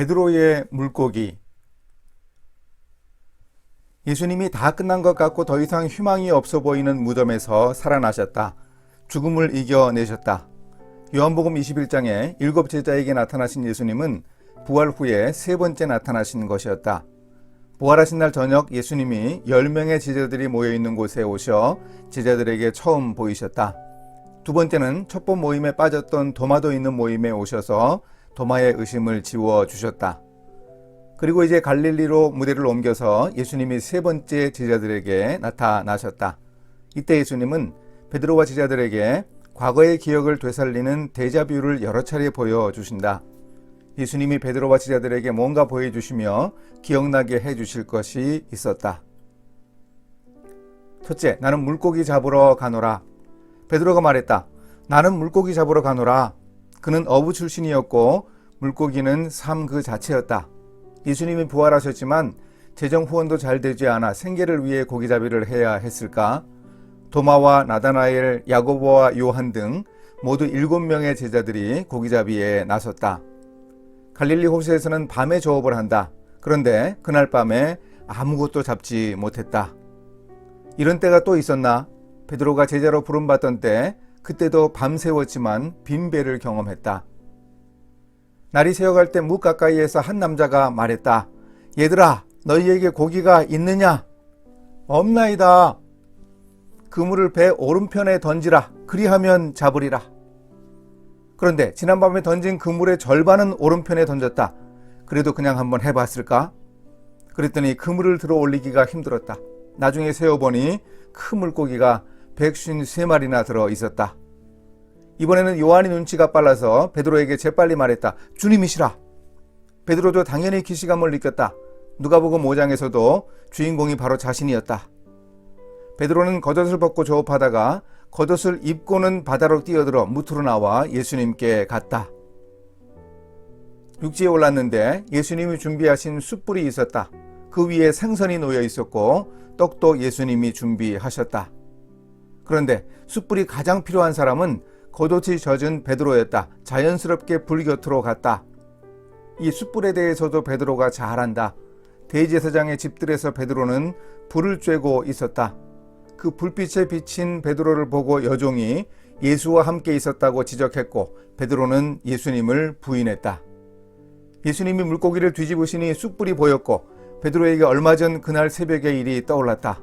베드로의 물고기. 예수님이 다 끝난 것 같고 더 이상 희망이 없어 보이는 무덤에서 살아나셨다. 죽음을 이겨내셨다. 요한복음 21장에 7 제자에게 나타나신 예수님은 부활 후에 세 번째 나타나신 것이었다. 부활하신 날 저녁 예수님이 10명의 제자들이 모여있는 곳에 오셔 제자들에게 처음 보이셨다. 두 번째는 첫 번 모임에 빠졌던 도마도 있는 모임에 오셔서 도마의 의심을 지워주셨다. 그리고 이제 갈릴리로 무대를 옮겨서 예수님이 세 번째 제자들에게 나타나셨다. 이때 예수님은 베드로와 제자들에게 과거의 기억을 되살리는 데자뷰를 여러 차례 보여주신다. 예수님이 베드로와 제자들에게 뭔가 보여주시며 기억나게 해주실 것이 있었다. 첫째, 나는 물고기 잡으러 가노라. 베드로가 말했다. 나는 물고기 잡으러 가노라. 그는 어부 출신이었고 물고기는 삶 그 자체였다. 예수님이 부활하셨지만 재정 후원도 잘 되지 않아 생계를 위해 고기잡이를 해야 했을까? 도마와 나다나엘, 야고보와 요한 등 모두 7명의 제자들이 고기잡이에 나섰다. 갈릴리 호수에서는 밤에 조업을 한다. 그런데 그날 밤에 아무것도 잡지 못했다. 이런 때가 또 있었나? 베드로가 제자로 부름받던 때 그때도 밤새웠지만 빈 배를 경험했다. 날이 새어갈 때 무 가까이에서 한 남자가 말했다. 얘들아, 너희에게 고기가 있느냐? 없나이다. 그물을 배 오른편에 던지라. 그리하면 잡으리라. 그런데 지난밤에 던진 그물의 절반은 오른편에 던졌다. 그래도 그냥 한번 해봤을까? 그랬더니 그물을 들어 올리기가 힘들었다. 나중에 세어보니 큰 물고기가 153마리나 들어 있었다. 이번에는 요한이 눈치가 빨라서 베드로에게 재빨리 말했다. 주님이시라. 베드로도 당연히 기시감을 느꼈다. 누가복음 5장에서도 주인공이 바로 자신이었다. 베드로는 겉옷을 벗고 조업하다가 겉옷을 입고는 바다로 뛰어들어 무트로 나와 예수님께 갔다. 육지에 올랐는데 예수님이 준비하신 숯불이 있었다. 그 위에 생선이 놓여 있었고 떡도 예수님이 준비하셨다. 그런데 숯불이 가장 필요한 사람은 겉옷이 젖은 베드로였다. 자연스럽게 불 곁으로 갔다. 이 숯불에 대해서도 베드로가 잘 안다. 대제사장의 집들에서 베드로는 불을 쬐고 있었다. 그 불빛에 비친 베드로를 보고 여종이 예수와 함께 있었다고 지적했고 베드로는 예수님을 부인했다. 예수님이 물고기를 뒤집으시니 숯불이 보였고 베드로에게 얼마 전 그날 새벽의 일이 떠올랐다.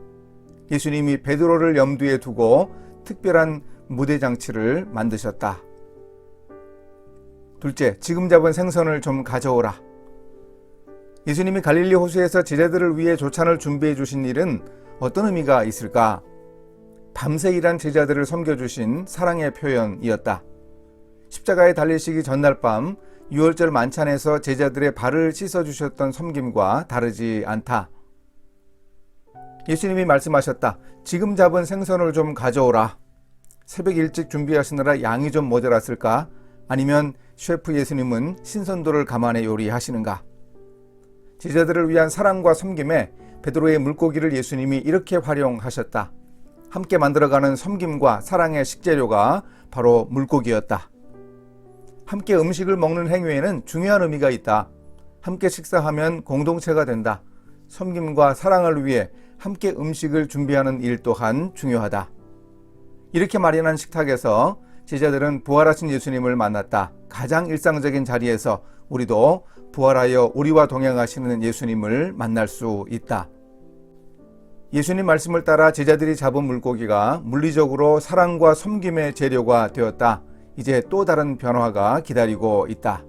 예수님이 베드로를 염두에 두고 특별한 무대 장치를 만드셨다. 둘째, 지금 잡은 생선을 좀 가져오라. 예수님이 갈릴리 호수에서 제자들을 위해 조찬을 준비해 주신 일은 어떤 의미가 있을까? 밤새 일한 제자들을 섬겨주신 사랑의 표현이었다. 십자가에 달리시기 전날 밤 유월절 만찬에서 제자들의 발을 씻어주셨던 섬김과 다르지 않다. 예수님이 말씀하셨다. 지금 잡은 생선을 좀 가져오라. 새벽 일찍 준비하시느라 양이 좀 모자랐을까? 아니면 셰프 예수님은 신선도를 감안해 요리하시는가? 제자들을 위한 사랑과 섬김에 베드로의 물고기를 예수님이 이렇게 활용하셨다. 함께 만들어가는 섬김과 사랑의 식재료가 바로 물고기였다. 함께 음식을 먹는 행위에는 중요한 의미가 있다. 함께 식사하면 공동체가 된다. 섬김과 사랑을 위해 함께 음식을 준비하는 일 또한 중요하다. 이렇게 마련한 식탁에서 제자들은 부활하신 예수님을 만났다. 가장 일상적인 자리에서 우리도 부활하여 우리와 동행하시는 예수님을 만날 수 있다. 예수님 말씀을 따라 제자들이 잡은 물고기가 물리적으로 사랑과 섬김의 재료가 되었다. 이제 또 다른 변화가 기다리고 있다.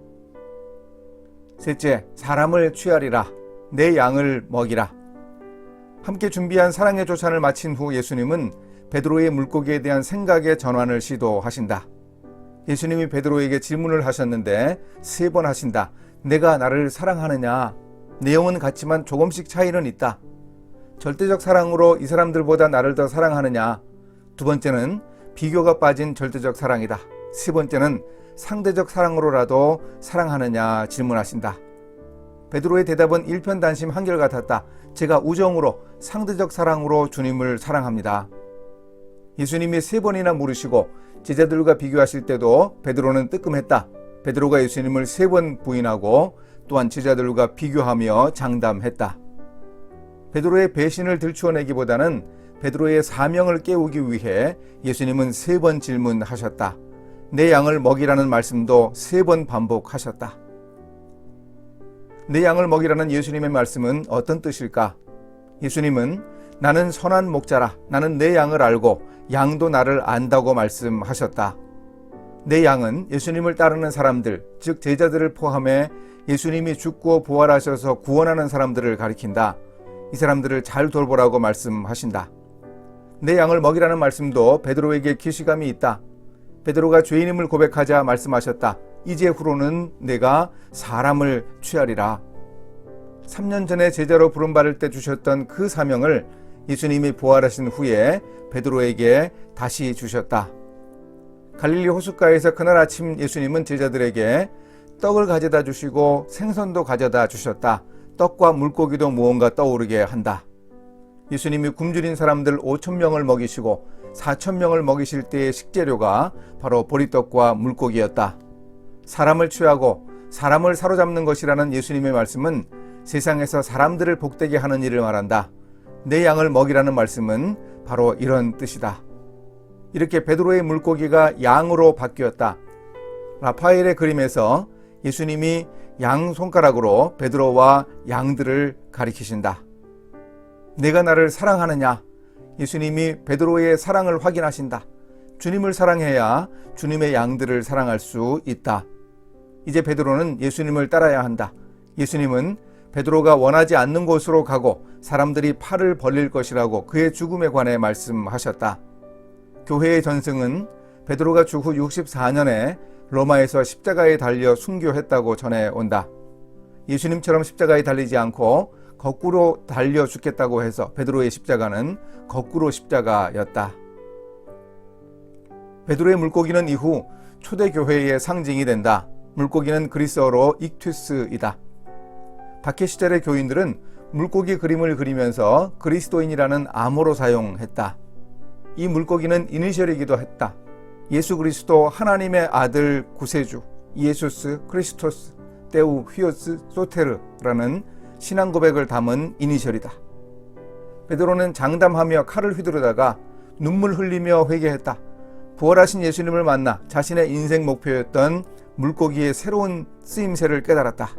셋째, 사람을 취하리라. 내 양을 먹이라. 함께 준비한 사랑의 조찬을 마친 후 예수님은 베드로의 물고기에 대한 생각의 전환을 시도하신다. 예수님이 베드로에게 질문을 하셨는데 3번 하신다. 내가 나를 사랑하느냐? 내용은 같지만 조금씩 차이는 있다. 절대적 사랑으로 이 사람들보다 나를 더 사랑하느냐? 두 번째는 비교가 빠진 절대적 사랑이다. 세 번째는 상대적 사랑으로라도 사랑하느냐 질문하신다. 베드로의 대답은 일편단심 한결같았다. 제가 우정으로 상대적 사랑으로 주님을 사랑합니다. 예수님이 3번이나 물으시고 제자들과 비교하실 때도 베드로는 뜨끔했다. 베드로가 예수님을 3번 부인하고 또한 제자들과 비교하며 장담했다. 베드로의 배신을 들추어내기보다는 베드로의 사명을 깨우기 위해 예수님은 3번 질문하셨다. 내 양을 먹이라는 말씀도 3번 반복하셨다. 내 양을 먹이라는 예수님의 말씀은 어떤 뜻일까? 예수님은 나는 선한 목자라, 나는 내 양을 알고 양도 나를 안다고 말씀하셨다. 내 양은 예수님을 따르는 사람들, 즉 제자들을 포함해 예수님이 죽고 부활하셔서 구원하는 사람들을 가리킨다. 이 사람들을 잘 돌보라고 말씀하신다. 내 양을 먹이라는 말씀도 베드로에게 기시감이 있다. 베드로가 죄인임을 고백하자 말씀하셨다. 이제 후로는 내가 사람을 취하리라. 3년 전에 제자로 부름받을 때 주셨던 그 사명을 예수님이 부활하신 후에 베드로에게 다시 주셨다. 갈릴리 호숫가에서 그날 아침 예수님은 제자들에게 떡을 가져다 주시고 생선도 가져다 주셨다. 떡과 물고기도 무언가 떠오르게 한다. 예수님이 굶주린 사람들 5,000명을 먹이시고 4,000명을 먹이실 때의 식재료가 바로 보리떡과 물고기였다. 사람을 취하고 사람을 사로잡는 것이라는 예수님의 말씀은 세상에서 사람들을 복되게 하는 일을 말한다. 내 양을 먹이라는 말씀은 바로 이런 뜻이다. 이렇게 베드로의 물고기가 양으로 바뀌었다. 라파엘의 그림에서 예수님이 양 손가락으로 베드로와 양들을 가리키신다. 내가 나를 사랑하느냐? 예수님이 베드로의 사랑을 확인하신다. 주님을 사랑해야 주님의 양들을 사랑할 수 있다. 이제 베드로는 예수님을 따라야 한다. 예수님은 베드로가 원하지 않는 곳으로 가고 사람들이 팔을 벌릴 것이라고 그의 죽음에 관해 말씀하셨다. 교회의 전승은 베드로가 주후 64년에 로마에서 십자가에 달려 순교했다고 전해온다. 예수님처럼 십자가에 달리지 않고 거꾸로 달려 죽겠다고 해서 베드로의 십자가는 거꾸로 십자가였다. 베드로의 물고기는 이후 초대교회의 상징이 된다. 물고기는 그리스어로 익투스이다. 박해 시절의 교인들은 물고기 그림을 그리면서 그리스도인이라는 암호로 사용했다. 이 물고기는 이니셜이기도 했다. 예수 그리스도 하나님의 아들 구세주 이에수스 크리스토스 테우 휘오스 소테르라는 신앙 고백을 담은 이니셜이다. 베드로는 장담하며 칼을 휘두르다가 눈물 흘리며 회개했다. 부활하신 예수님을 만나 자신의 인생 목표였던 물고기의 새로운 쓰임새를 깨달았다.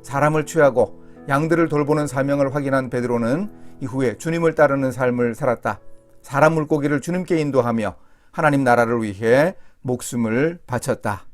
사람을 취하고 양들을 돌보는 사명을 확인한 베드로는 이후에 주님을 따르는 삶을 살았다. 사람 물고기를 주님께 인도하며 하나님 나라를 위해 목숨을 바쳤다.